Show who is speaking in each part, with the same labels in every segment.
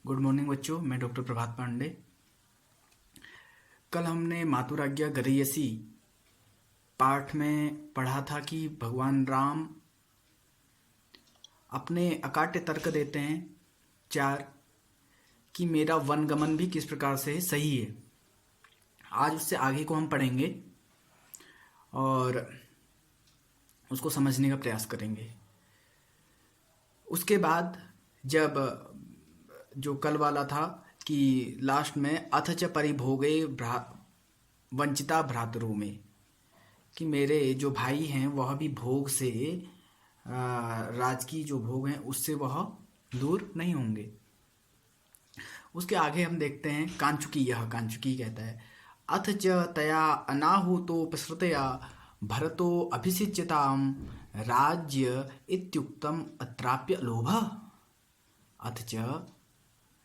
Speaker 1: Good morning बच्चों, मैं doctor प्रभात पांडे। कल हमने मातुराज्ञा गरीयसी पाठ में पढ़ा था कि भगवान राम अपने अकाट्य तर्क देते हैं चार कि मेरा वनगमन भी किस प्रकार से सही है। आज उससे आगे को हम पढ़ेंगे और उसको समझने का प्रयास करेंगे। उसके बाद जब जो कल वाला था कि लास्ट में अथ च परिभोगे वंचिता भ्रातरों में, कि मेरे जो भाई हैं वह भी भोग से राजकीय जो भोग हैं उससे वह दूर नहीं होंगे। उसके आगे हम देखते हैं कांचुकी कहता है अथ च तया अनाहुतोपसृतया भरतो अभिषिच्यताम राज्य इत्युक्तम अत्राप्य लोभ। अथ च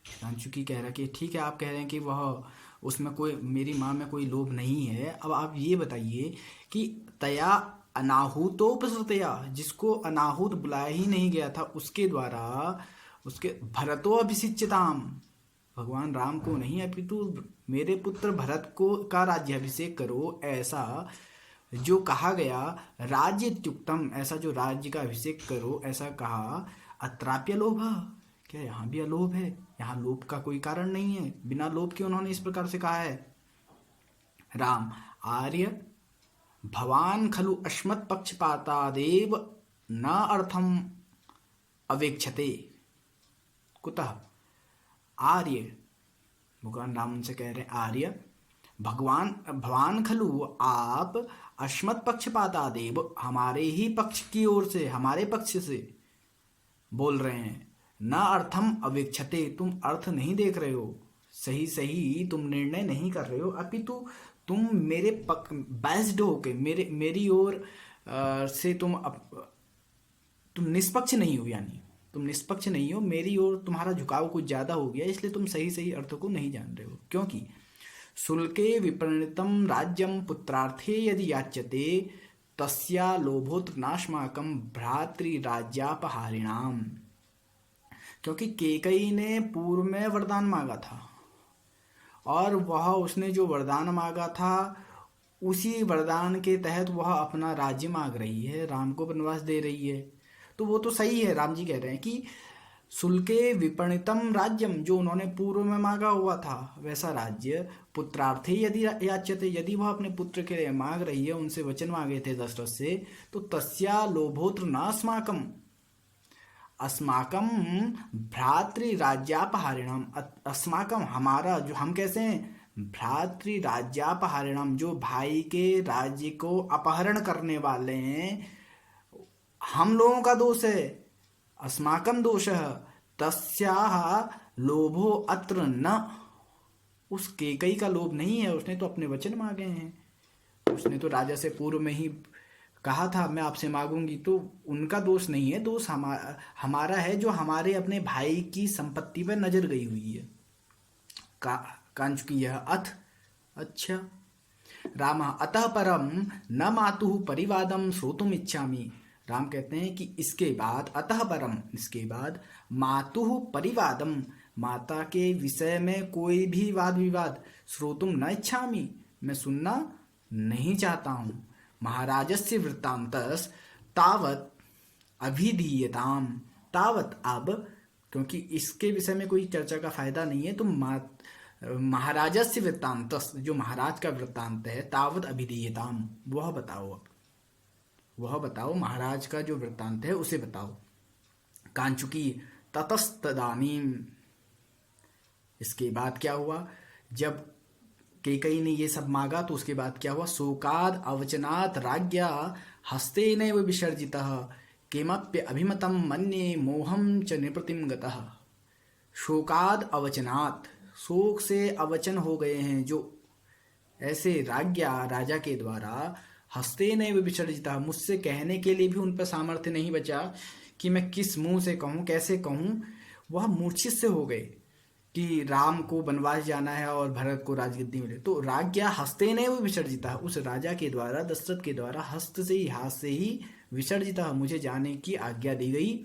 Speaker 1: कांचुकी कह रहा है कि ठीक है, आप कह रहे हैं कि वह उसमें कोई मेरी माँ में कोई लोभ नहीं है। अब आप ये बताइए कि तया अनाहुतोपसृतया, जिसको अनाहुत बुलाया ही नहीं गया था उसके द्वारा उसके भरतो अभिषिच्यताम, भगवान राम को नहीं अपितु मेरे पुत्र भरत को का राज्याभिषेक करो, ऐसा जो कहा गया। राज्य इत्युक्तम, ऐसा जो राज्य का अभिषेक करो ऐसा कहा। अत्राप्य लोभ, क्या यहाँ भी अलोभ है? यहाँ लोभ का कोई कारण नहीं है। बिना लोभ के उन्होंने इस प्रकार से कहा है। राम आर्य भवान खलु अश्मत् पक्षपातादेव न अर्थम अवेक्षते कुतः। आर्य, भगवान राम उनसे कह रहे हैं आर्य भगवान खलु, आप अश्मत् पक्षपातादेव, हमारे ही पक्ष की ओर से, हमारे पक्ष से बोल रहे हैं। न अर्थम अवेक्षते, तुम अर्थ नहीं देख रहे हो, सही तुम निर्णय नहीं कर रहे हो, अपितु तुम मेरे बैस्ड होके मेरी ओर से तुम निष्पक्ष नहीं हो, यानी तुम निष्पक्ष नहीं हो, मेरी ओर तुम्हारा झुकाव कुछ ज्यादा हो गया, इसलिए तुम सही अर्थ को नहीं जान रहे हो। क्योंकि शुल्के विपणितम राज्यम पुत्रार्थे यदि याच्यते तस्या लोभोत्र नाश्माकम भ्रातृराज्यापहारिणाम। क्योंकि केकई ने पूर्व में वरदान मांगा था और उसने जो वरदान मांगा था उसी वरदान के तहत वह अपना राज्य मांग रही है, राम को वनवास दे रही है। तो वो तो सही है। राम जी कह रहे हैं कि शुल्के विपणितम राज्यम, जो उन्होंने पूर्व में मांगा हुआ था वैसा राज्य, पुत्रार्थे यदि याच्यते, यदि वह अपने पुत्र के लिए मांग रही है, उनसे वचन मांगे थे दशरथ से, तो तस्या लोभोत्र न अस्माकम भ्रातृराज्यापहारिणम, अस्माकम हमारा, जो हम कैसे हैं, भ्रातृराज्यापहारिणम, जो भाई के राज्य को अपहरण करने वाले हैं, हम लोगों का दोष है। अस्माकम दोषः तस्याः लोभो अत्र न, उस केकई का लोभ नहीं है, उसने तो अपने वचन मांगे हैं, उसने तो राजा से पूर्व में ही कहा था मैं आपसे मांगूंगी, तो उनका दोष नहीं है, दोष हमारा है जो हमारे अपने भाई की संपत्ति पर नजर गई हुई है। कांचुकी यह अथ, अच्छा। राम अतः परम न मातुः परिवादम श्रोतुम इच्छामि, राम कहते हैं कि इसके बाद, अतः परम, इसके बाद, मातुः परिवादम, माता के विषय में कोई भी वाद विवाद, श्रोतुम न इच्छामि, मैं सुनना नहीं चाहता हूं। महाराजस्य वृत्तांतस तावत अभिधीयताम, तावत, अब, क्योंकि इसके विषय में कोई चर्चा का फायदा नहीं है, तो महाराजस्य वृत्तांतस, जो महाराज का वृत्तांत है, तावत अभिधीयताम, वह बताओ। अब वह बताओ, महाराज का जो वृत्तांत है उसे बताओ। कांचुकी ततस्तदानीम, इसके बाद क्या हुआ? जब केकई ने ये सब मांगा तो उसके बाद क्या हुआ? शोकाद अवचनात् राज्ञा हस्तेनैव विसर्जितः किमप्य अभिमतं मन्ये मोहं च निवृत्तिं गतः। शोकाद अवचनात्, शोक से अवचन हो गए हैं जो ऐसे राज्ञा, राजा के द्वारा, हस्तेनैव विसर्जितः, मुझसे कहने के लिए भी उन पर सामर्थ्य नहीं बचा कि मैं किस मुंह से कहूँ, कैसे कहूँ। वह मूर्छित से हो गए कि राम को वनवास जाना है और भरत को राजगद्दी मिले। तो राज्ञा हस्तेनैव विसर्जिता, उस राजा के द्वारा, दशरथ के द्वारा, हस्त से ही, हाथ से ही, विसर्जिता, मुझे जाने की आज्ञा दी गई।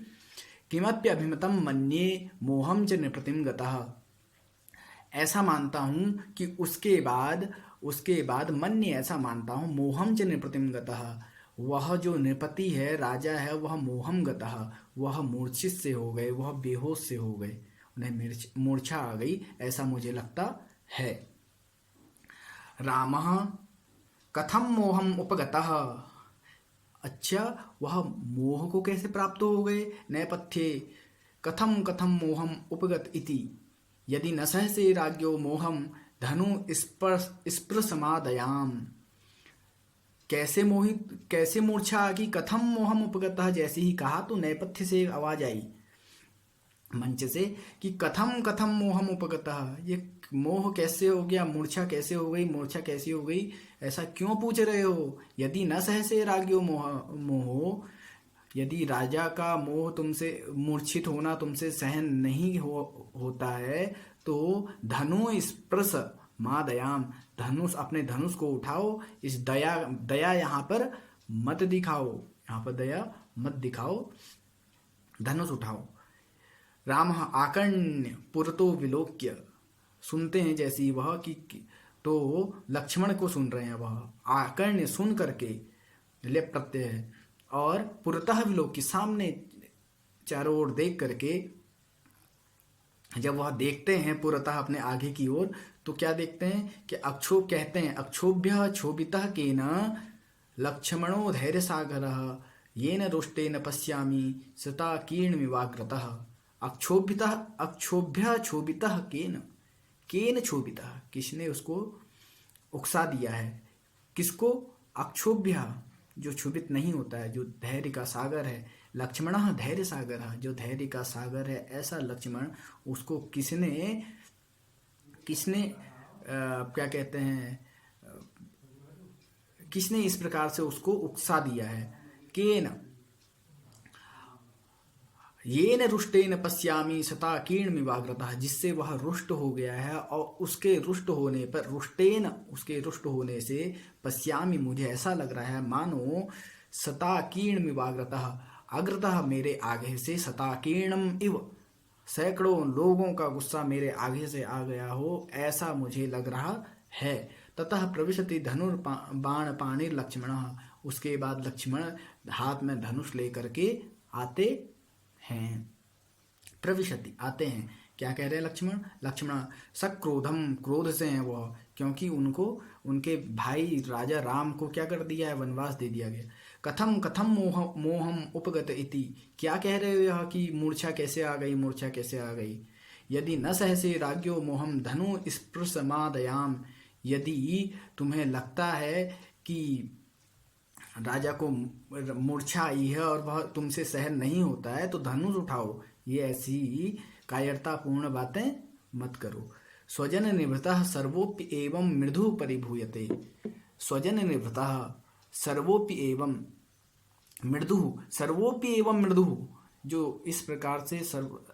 Speaker 1: किमप्य अभिमतम मन्ये मोहम च नृपतिम गतः। ऐसा मानता हूँ कि उसके बाद मन्ये ऐसा मानता हूँ मोहम च नृपतिम गतः, वह जो नृपति है, राजा है, वह मोहम गतः, वह मूर्छित से हो गए, वह बेहोश से हो गए, उन्हें मूर्छा आ गई, ऐसा मुझे लगता है। रामः कथम मोहम उपगतः। अच्छा, वह मोह को कैसे प्राप्त हो गए। नेपथ्ये कथम कथम मोहम उपगत इति यदि न सहसे राज्ञो मोहम धनु स्पृशमादयाम। कैसे मूर्छा आ गई। कथम मोहम उपगतः, जैसे ही कहा तो नेपथ्य से आवाज आई मंच से कि कथम कथम मोहम उपगतः, ये मोह कैसे हो गया, मूर्छा कैसे हो गई, मूर्छा कैसी हो गई, ऐसा क्यों पूछ रहे हो। यदि न सहसे राज्ञो मोह, यदि राजा का मोह तुमसे, मूर्छित होना तुमसे सहन नहीं होता है तो धनु स्पृश मादयाम, धनुष, अपने धनुष को उठाओ। इस दया यहाँ पर मत दिखाओ, यहाँ पर दया मत दिखाओ, धनुष उठाओ। राम आकर्ण्य पुरतो विलोक्य, सुनते हैं जैसी वह कि तो लक्ष्मण को सुन रहे हैं, वह आकर्ण्य सुन करके लेप प्रत्यय है, और पुरतः विलोक्य सामने चारों ओर देख करके, जब वह देखते हैं पुरतः अपने आगे की ओर, तो क्या देखते हैं कि अक्षोभ, कहते हैं अक्षोभ्य क्षोभितः केन लक्ष्मणो धैर्य सागरः येन रुष्टेन पश्यामि सता कीर्णमिवाग्रतः। अक्षोभ्य क्षोभितः केन क्षोभितः, किसने उसको उकसा दिया है, किसको। अक्षोभ्य, जो क्षुभित नहीं होता है, जो धैर्य का सागर है। लक्ष्मणः धैर्य सागर, जो धैर्य का सागर है ऐसा लक्ष्मण, उसको किसने क्या कहते हैं, किसने इस प्रकार से उसको उकसा दिया है। केन येन रुष्टेन पश्यामि सता कीर्णमिवाग्रतः, जिससे वह रुष्ट हो गया है, और उसके रुष्ट होने पर, रुष्टेन, उसके रुष्ट होने से, पश्यामि, मुझे ऐसा लग रहा है मानो सता कीर्णमिवाग्रतः, अग्रतः मेरे आगे से, सता कीर्णम इव, सैकड़ों लोगों का गुस्सा मेरे आगे से आ गया हो, ऐसा मुझे लग रहा है। ततः प्रविशति धनुर्बाण पाणिर लक्ष्मणः, उसके बाद लक्ष्मण हाथ में धनुष लेकर के आते हैं। प्रविशति, आते हैं। क्या कह रहे हैं लक्ष्मण सक्रोधम, क्रोध से हैं वह, क्योंकि उनको, उनके भाई राजा राम को क्या कर दिया है, वनवास दे दिया गया। कथम कथम मोहम उपगत इति, क्या कह रहे हो यह कि मूर्छा कैसे आ गई, मूर्छा कैसे आ गई। यदि न सहसे राज्ञो मोहम धनु स्पृशमादयाम, यदि तुम्हें लगता है कि राजा को मूर्छा आई है और वह तुमसे सहन नहीं होता है, तो धनुष उठाओ। ये ऐसी कायरतापूर्ण बातें मत करो। स्वजन निभृतः सर्वोपि एवं मृदु परिभूयते, स्वजन निभृतः सर्वोपि एवं मृदु, सर्वोपि एवं मृदु, जो इस प्रकार से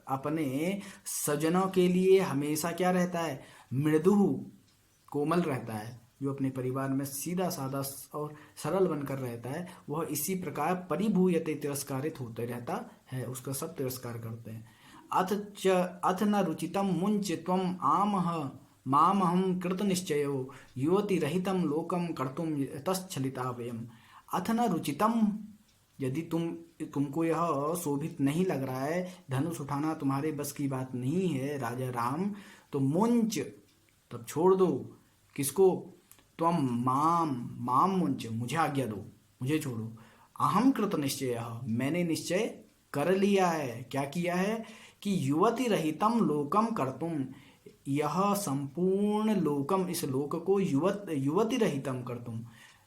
Speaker 1: अपने सज्जनों के लिए हमेशा क्या रहता है, मृदु, कोमल रहता है, जो अपने परिवार में सीधा साधा और सरल बनकर रहता है, वह इसी प्रकार परिभूयते, तिरस्कारित होते रहता है, उसका सब तिरस्कार करते हैं। अथ न रुचितम मुंच त्वम आमह मामहं कृतनिश्चयो युवतिरहितं लोकम कर्तुम तच्छलिता वयम। अथ न रुचितम, यदि तुमको यह शोभित नहीं लग रहा है, धनुष उठाना तुम्हारे बस की बात नहीं है राजा राम, तो मुंच, तब छोड़ दो। किसको, त्वम माम मुंच, मुझे आज्ञा दो, मुझे छोड़ो। अहम कृत निश्चय, मैंने निश्चय कर लिया है। क्या किया है कि युवती रहितम लोकम कर्तुम, यह संपूर्ण लोकम, इस लोक को युवती रहितम कर्तुम,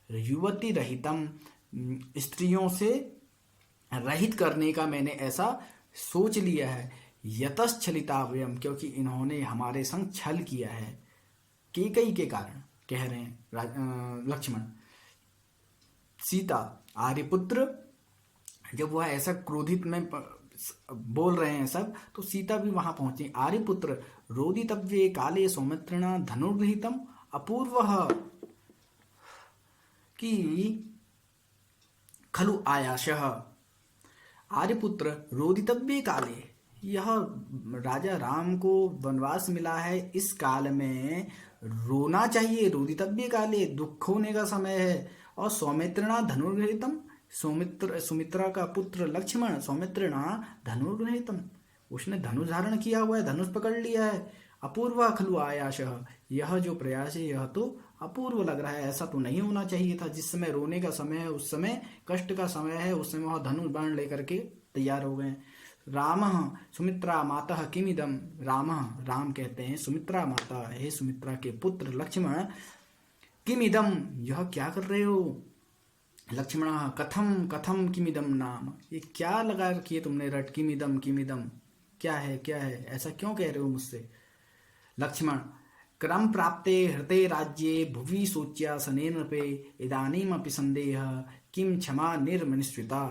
Speaker 1: युवती रहितम, स्त्रियों से रहित करने का मैंने ऐसा सोच लिया है। यतश्छलितावयम, क्योंकि इन्होंने हमारे संग छल किया है, कैकेयी के कारण, कह रहे हैं लक्ष्मण। सीता, आर्यपुत्र, जब वह ऐसा क्रोधित में बोल रहे हैं सब, तो सीता भी वहां पहुंची। आर्यपुत्र रोदितव्ये काले सौमित्रिणा धनुर्गृहीतम अपूर्वः कि खलु आयाशः, आर्यपुत्र रोदितव्ये काले, यह राजा राम को वनवास मिला है, इस काल में रोना चाहिए। रोदितव्ये काले, दुख होने का समय है। और सौमित्रिणा धनुर्गृहीतम, सुमित्रा का पुत्र लक्ष्मण सौमित्रिणा धनुर्गृहीतम, उसने धनुष धारण किया हुआ है, धनुष पकड़ लिया है। अपूर्वा खलु आयाश, यह जो प्रयास है यह तो अपूर्व लग रहा है, ऐसा तो नहीं होना चाहिए था। जिस समय रोने का समय है, उस समय कष्ट का समय है, उस समय वह धनुष बाण लेकर के तैयार हो गए। राम सुमित्रा माता किमिदम, राम कहते हैं सुमित्रा माता, हे सुमित्रा के पुत्र लक्ष्मण, किमिदम, यह क्या कर रहे हो। लक्ष्मण कथम कथम किमिदम नाम, ये क्या लगा रखिए तुमने रट, किमिदम किमिदम, क्या है क्या है, ऐसा क्यों कह रहे हो मुझसे। लक्ष्मण क्रम प्राप्ते हृते राज्ये भुवि शोच्यासनेन नृपे इदानीमपि संदेह किम क्षमा निर्मनुष्यता।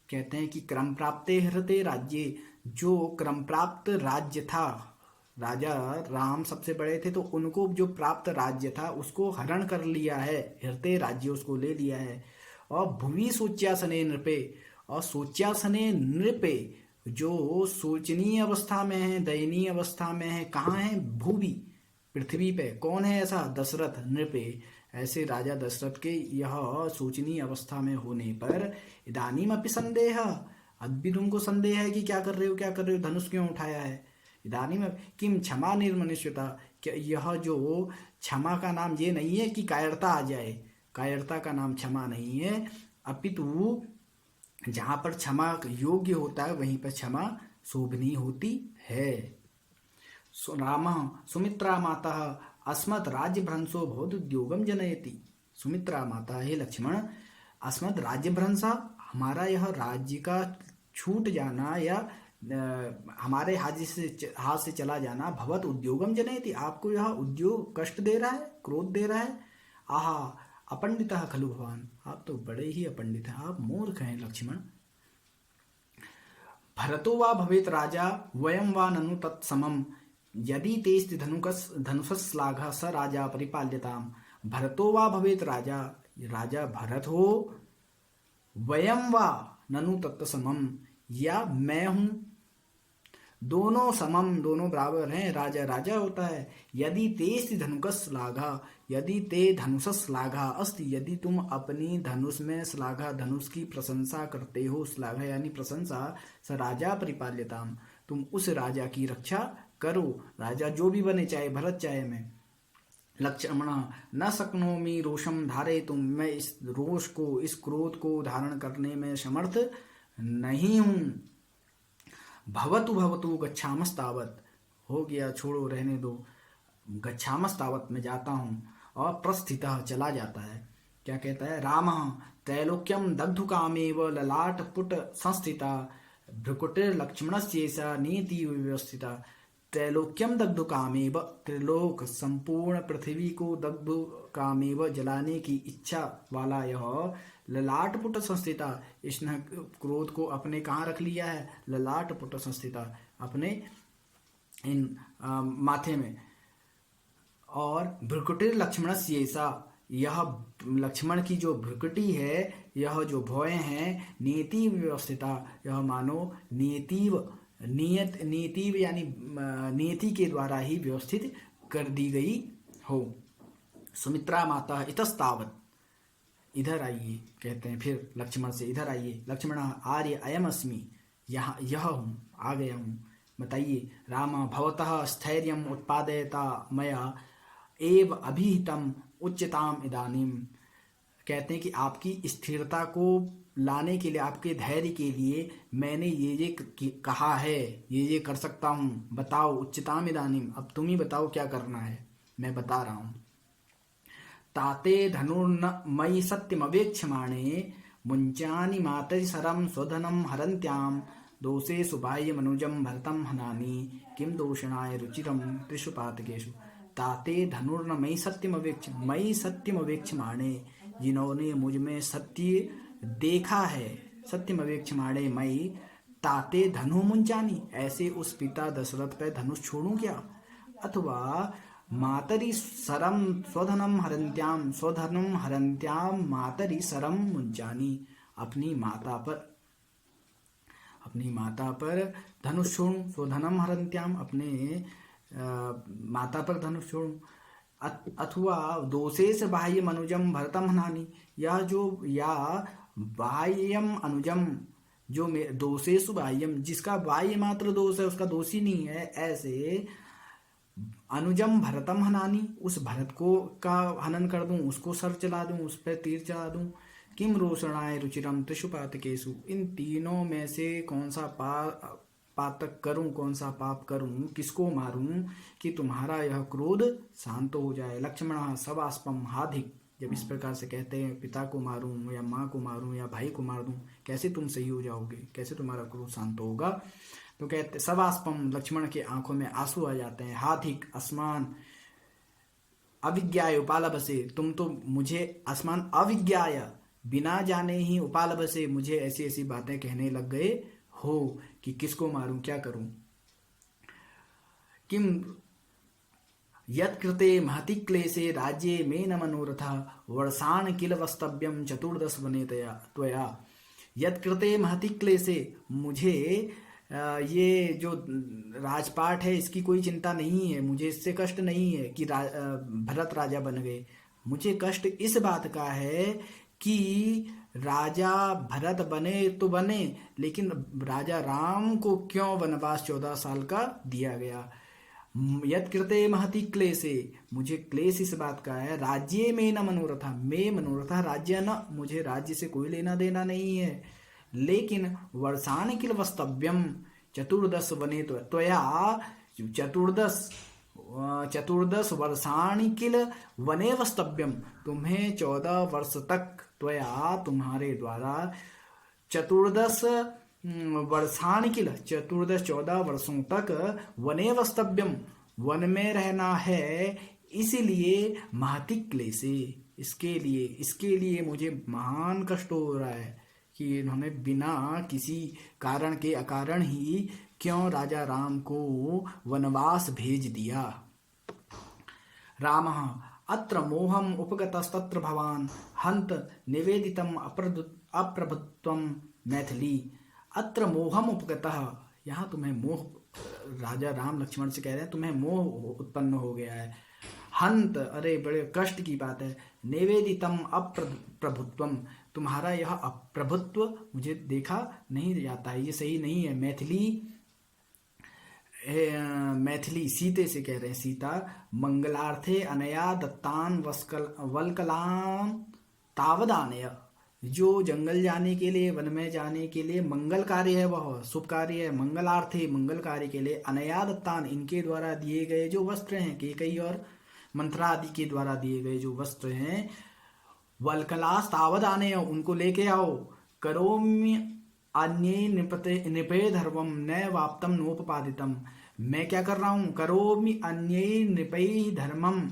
Speaker 1: कहते हैं कि क्रम प्राप्ते हृते राज्ये, जो क्रम प्राप्त राज्य था, राजा राम सबसे बड़े थे तो उनको जो प्राप्त राज्य था उसको हरण कर लिया है, हृते राज्य उसको ले लिया है। और भुवि शोच्यासने नृपे, और शोच्यासने नृपे, जो शोचनीय अवस्था में है, दयनीय अवस्था में है, कहाँ है, भूवि, पृथ्वी पे। कौन है ऐसा, दशरथ नृपे, ऐसे राजा दशरथ के यह शोचनीय अवस्था में होने पर इदानीम अपि संदेह, अब भी तुमको संदेह है कि क्या कर रहे हो क्या कर रहे हो, धनुष क्यों उठाया है। इदानीम किम क्षमा निर्मनुष्यता, क्या यह जो क्षमा का नाम ये नहीं है कि कायरता आ जाए, कायरता का नाम क्षमा नहीं है, अपितु जहाँ पर क्षमा योग्य होता है वहीं पर क्षमा शोभनीय होती है। राम सुमित्रा माता अस्मत् राज्यभ्रंशो भवदुद्योगम जनयति, सुमित्रा माता, हे लक्ष्मण, अस्मत् राज्यभ्रंशा, हमारा यह राज्य का छूट जाना या हमारे हाथ से चला जाना, भवत उद्योगम जनयति, आपको यह उद्योग कष्ट दे रहा है, क्रोध दे रहा है। आहा अपंडितः खलु भवान, आप तो बड़े ही अपंडित हैं, आप मूर्ख हैं लक्ष्मण। भरतो वा भवेत राजा वयम वा ननु तत्समम यदि तेस्ति धनुषश्लाघः स राजा परिपाल्यताम। भरतो वा भवेत राजा, राजा भरत हो, वयम वा ननु तत्समम, या मैं हूं, दोनों समम, दोनों बराबर हैं, राजा राजा होता है। यदि तेस्ति धनुषश्लाघः, यदि ते धनुषश्लाघः अस्ति, यदि तुम अपनी धनुष में श्लाघा, धनुष की प्रशंसा करते हो, श्लाघा यानी प्रशंसा, स राजा परिपाल्यताम, तुम उस राजा की रक्षा करो, राजा जो भी बने, चाहे भरत चाहे मैं। लक्ष्मण न शक्नोमि रोषम धारयितुम, मैं इस रोष को, इस क्रोध को धारण करने में समर्थ नहीं हूं। भवतु भवतु गच्छामस्तावत, हो गया छोड़ो रहने दो, गच्छामस्तावत में जाता हूँ, और प्रस्थितः चला जाता है। क्या कहता है, राम त्रैलोक्यम दग्धुकामेव ललाट पुट संस्थिता भ्रुकुटिर लक्ष्मणस्यैषा नीति व्यवस्थिता। त्रैलोक्यम दग्धुकामेव, त्रिलोक संपूर्ण पृथ्वी को दग्धुकामेव जलाने की इच्छा वाला यह ललाट पुट संस्थिता, इसने क्रोध को अपने कहाँ रख लिया है, ललाट पुट संस्थिता, अपने इन माथे में। और भ्रुकुटिर लक्ष्मणस्यैषा, यह लक्ष्मण की जो भ्रुकुटी है, यह जो भौएं हैं, नीति व्यवस्थिता, यह मानो नीतिव यानी नीति के द्वारा ही व्यवस्थित कर दी गई हो। सुमित्रा माता इतस्तावत, इधर आइए, कहते हैं फिर लक्ष्मण से, इधर आइए लक्ष्मण, आर्य अयम अस्मि, यहाँ यह हूँ, आ गया हूँ, बताइए। राम भवतः स्थैर्यम उत्पादयता मया एव अभिहितम उच्चताम इदानीम, कहते हैं कि आपकी स्थिरता को लाने के लिए, आपके धैर्य के लिए मैंने ये कहा है, ये कर सकता हूँ, बताओ। उच्चताम इदानीम, अब तुम ही बताओ क्या करना है, मैं बता रहा हूँ। ताते धनुर्न मयि सत्यमवेक्षमाणे मुंचानि मातरि सरम स्वधनम हरन्त्याम दोषे सुबाह्य मनुजम भरतम हनानि किम दोषणाय रुचिरम त्रिषुपातकेषु। ताते धनुर्न मयि सत्यमवेक्षमाणे, जिन्होंने मुझ में सत्य देखा है, सत्यमवेक्षमाणे मयि ताते धनु मुंचानी, ऐसे उस पिता दशरथ पे धनुष छोड़ूं क्या। अथवा मातरि सरम स्वधनम हरन्त्याम मातरि सरम मुंचानी, अपनी माता पर अपनी माता पर धनुष छोड़ूं, स्वधनम हरन्त्याम, अपने माता पर धनुष छोड़ूं, अथवा दोषेश बाह्य अनुजम भरतम हनानी, या बाह्यम अनुजम, जो दोषेशु बाह्यम, जिसका बाह्य मात्र दोष है उसका दोषी नहीं है, ऐसे अनुजम भरतम हनानी, उस भरत को का हनन कर दूं, उसको सर चला दूं, उस पर तीर चला दूं। किम रोषणाय रुचिरम त्रिषु पातकेषु, इन तीनों में से कौन सा पातक करूं, कौन सा पाप करूं, किसको मारूं कि तुम्हारा यह क्रोध शांत हो जाए। लक्ष्मण सवास्पम हाधिक, जब इस प्रकार से कहते हैं पिता को मारूं या माँ को मारूं या भाई को मार दूं, कैसे तुम सही हो जाओगे, कैसे तुम्हारा क्रोध शांत होगा। तो कहते सवास्पम, लक्ष्मण के आंखों में आंसू आ जाते हैं। हाधिक आसमान, अविज्ञाय उपालभसे, तुम तो मुझे आसमान अविज्ञाय, बिना जाने ही उपालभसे, मुझे ऐसी ऐसी बातें कहने लग गए हो कि किसको मारूं, क्या करूं। किम यत्कृते महति क्लेशे राज्ये में न मनोरथा वर्षाण किल वस्तव्यम चतुर्दश वने त्वया। यत्कृते महति क्लेशे, मुझे ये जो राजपाट है इसकी कोई चिंता नहीं है, मुझे इससे कष्ट नहीं है कि भरत राजा बन गए। मुझे कष्ट इस बात का है कि राजा भरत बने तो बने, लेकिन राजा राम को क्यों वनवास 14 साल का दिया गया। यत्कृते महति क्लेशे, मुझे क्लेश इस बात का है, राज्य में न मनोरथा, में मनोरथा राज्य न, मुझे राज्य से कोई लेना देना नहीं है, लेकिन वर्षाण किल वस्तव्यम चतुर्दश वने त्वया, चतुर्दश वर्षाणि किल वने वस्तव्यम, तुम्हें 14 वर्ष तक, त्वया तुम्हारे द्वारा, चतुर्दश वर्षाणि किल 14 वर्षों तक, वने वस्तव्यम वन में रहना है, इसीलिए महति क्लेशे, इसके लिए मुझे महान कष्ट हो रहा है कि इन्होंने बिना किसी कारण के अकारण ही क्यों राजा राम को वनवास भेज दिया। रामः अत्र मोहम उपगतस्तत्र भवान हंत निवेदितम अप्रभुत्वम मैथिली। अत्र मोहम उपगतः, यहाँ तुम्हें मोह, राजा राम लक्ष्मण से कह रहे हैं तुम्हें मोह उत्पन्न हो गया है। हंत, अरे बड़े कष्ट की बात है। निवेदितम अप्रभुत्वम, तुम्हारा यह अप्रभुत्व मुझे देखा नहीं जाता है, ये सही नहीं है। मैथिली सीते से कह रहे हैं, सीता मंगलार्थे अनया दत्तान वल्कलाम तावदानय, जो जंगल जाने के लिए, वन में जाने के लिए मंगल कार्य है, वह शुभ कार्य है। मंगलार्थे, मंगल कार्य के लिए, अनया दत्तान, इनके द्वारा दिए गए जो वस्त्र हैं, केकई और मंत्रा आदि के द्वारा दिए गए जो वस्त्र हैं, वल्कलास तावदानय, उनको लेके आओ। करोम्य अन्ये नृपे धर्मम न वाप्तम नोपपादितम, मैं क्या कर रहा हूं, करोमि अन्ये नृपै धर्मम,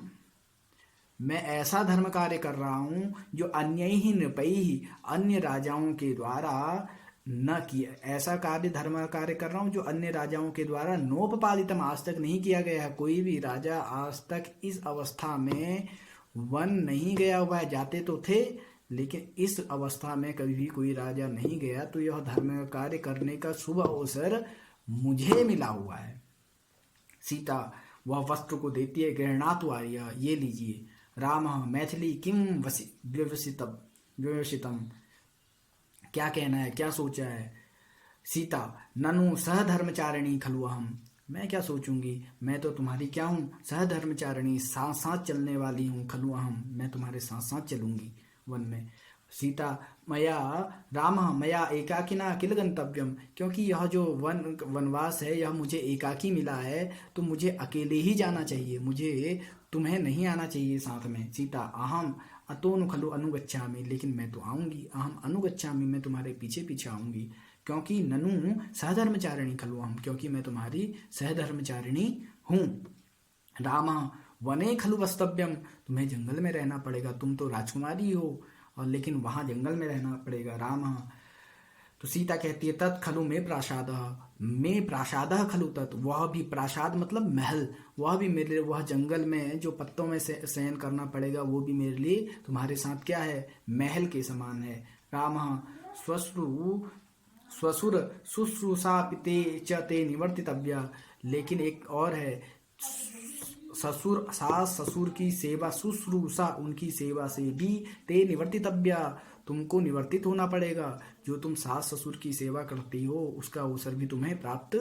Speaker 1: मैं ऐसा धर्म कार्य कर रहा हूं जो अन्य ही नृपै, अन्य राजाओं के द्वारा न किया, ऐसा कार्य धर्म कार्य कर रहा हूं जो अन्य राजाओं के द्वारा नोपपादितम, आज तक नहीं किया गया है। कोई भी राजा आज तक इस अवस्था में वन नहीं गया हुआ है, जाते तो थे लेकिन इस अवस्था में कभी भी कोई राजा नहीं गया, तो यह धर्म कार्य करने का शुभ अवसर मुझे मिला हुआ है। सीता वह वस्त्र को देती है, गृह्णातु आर्य, ये लीजिए। राम मैथिली किम विवसितम, क्या कहना है, क्या सोचा है। सीता ननु सहधर्मचारिणी खलु अहम, मैं क्या सोचूंगी, मैं तो तुम्हारी क्या हूँ, सहधर्मचारिणी, साथ साथ चलने वाली हूँ। खलु अहम, मैं तुम्हारे साथ साथ चलूंगी वन में। सीता राम मया एकाकिना किल गंतव्यम, क्योंकि यह जो वनवास है यह मुझे एकाकी मिला है, तो मुझे अकेले ही जाना चाहिए, मुझे तुम्हें नहीं आना चाहिए साथ में। सीता अहम अतोनु खलु अनुगच्छामि, लेकिन मैं तो आऊंगी। अहम अनुगच्छामि, मैं तुम्हारे पीछे पीछे आऊंगी। क्योंकि ननु सहधर्मचारिणी खलु अहम, क्योंकि मैं तुम्हारी सहधर्मचारिणी हूँ। राम वने खलु वस्तव्यम, तुम्हें जंगल में रहना पड़ेगा, तुम तो राजकुमारी हो और लेकिन वहां जंगल में रहना पड़ेगा। राम, तो सीता कहती है तत् खलु में प्रासाद, में प्रासाद खलु तत्, वह भी प्रासाद मतलब महल, वह भी मेरे लिए, वह जंगल में जो पत्तों में शयन करना पड़ेगा वो भी मेरे लिए तुम्हारे साथ क्या है, महल के समान है। राम स्वश्रु स्वसुर शुश्रूषा पिते च ते निवर्तितव्या। लेकिन एक और है, ससुर सास ससुर की सेवा शुश्रूषा उनकी सेवा से भी ते निवर्तितव्या, तुमको निवर्तित होना पड़ेगा। जो तुम सास ससुर की सेवा करती हो उसका अवसर भी तुम्हें प्राप्त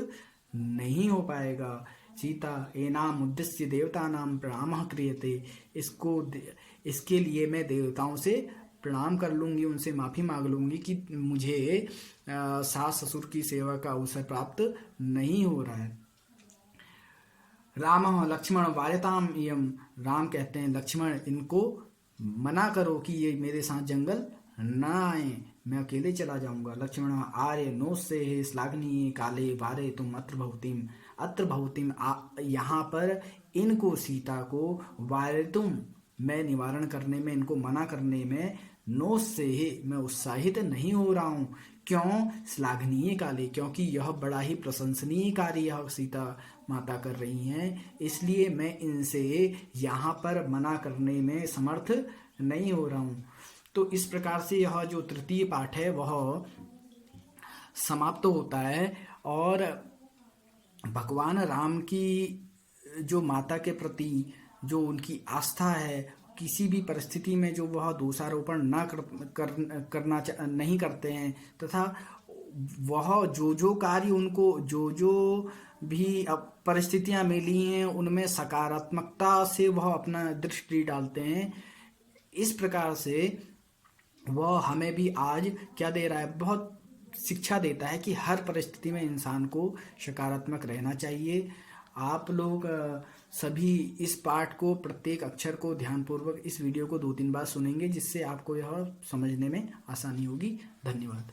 Speaker 1: नहीं हो पाएगा। सीता एनाम उद्देश्य देवता नाम प्रणाम क्रियते, इसके लिए मैं देवताओं से प्रणाम कर लूँगी, उनसे माफ़ी मांग लूँगी कि मुझे सास ससुर की सेवा का अवसर प्राप्त नहीं हो रहा है। राम लक्ष्मण वार्यताम इयम, राम कहते हैं लक्ष्मण इनको मना करो कि ये मेरे साथ जंगल ना आए, मैं अकेले चला जाऊंगा। लक्ष्मण आर्य नोस्से हे श्लाघनीय काले वारे तुम अत्र भवतीम यहाँ पर इनको सीता को वार्यतुम मैं निवारण करने में, इनको मना करने में, नो से मैं उत्साहित नहीं हो रहा हूँ। क्यों? श्लाघनीय काले, क्योंकि यह बड़ा ही प्रशंसनीय कार्य यह सीता माता कर रही हैं, इसलिए मैं इनसे यहाँ पर मना करने में समर्थ नहीं हो रहा हूँ। तो इस प्रकार से यह जो तृतीय पाठ है वह समाप्त होता है और भगवान राम की जो माता के प्रति जो उनकी आस्था है, किसी भी परिस्थिति में जो वह दोषारोपण करना नहीं करते हैं, तथा वह जो कार्य उनको जो भी परिस्थितियां मिली हैं उनमें सकारात्मकता से वह अपना दृष्टि डालते हैं। इस प्रकार से वह हमें भी आज क्या दे रहा है, बहुत शिक्षा देता है कि हर परिस्थिति में इंसान को सकारात्मक रहना चाहिए। आप लोग सभी इस पाठ को, प्रत्येक अक्षर को ध्यानपूर्वक इस वीडियो को 2-3 बार सुनेंगे, जिससे आपको यह समझने में आसानी होगी। धन्यवाद।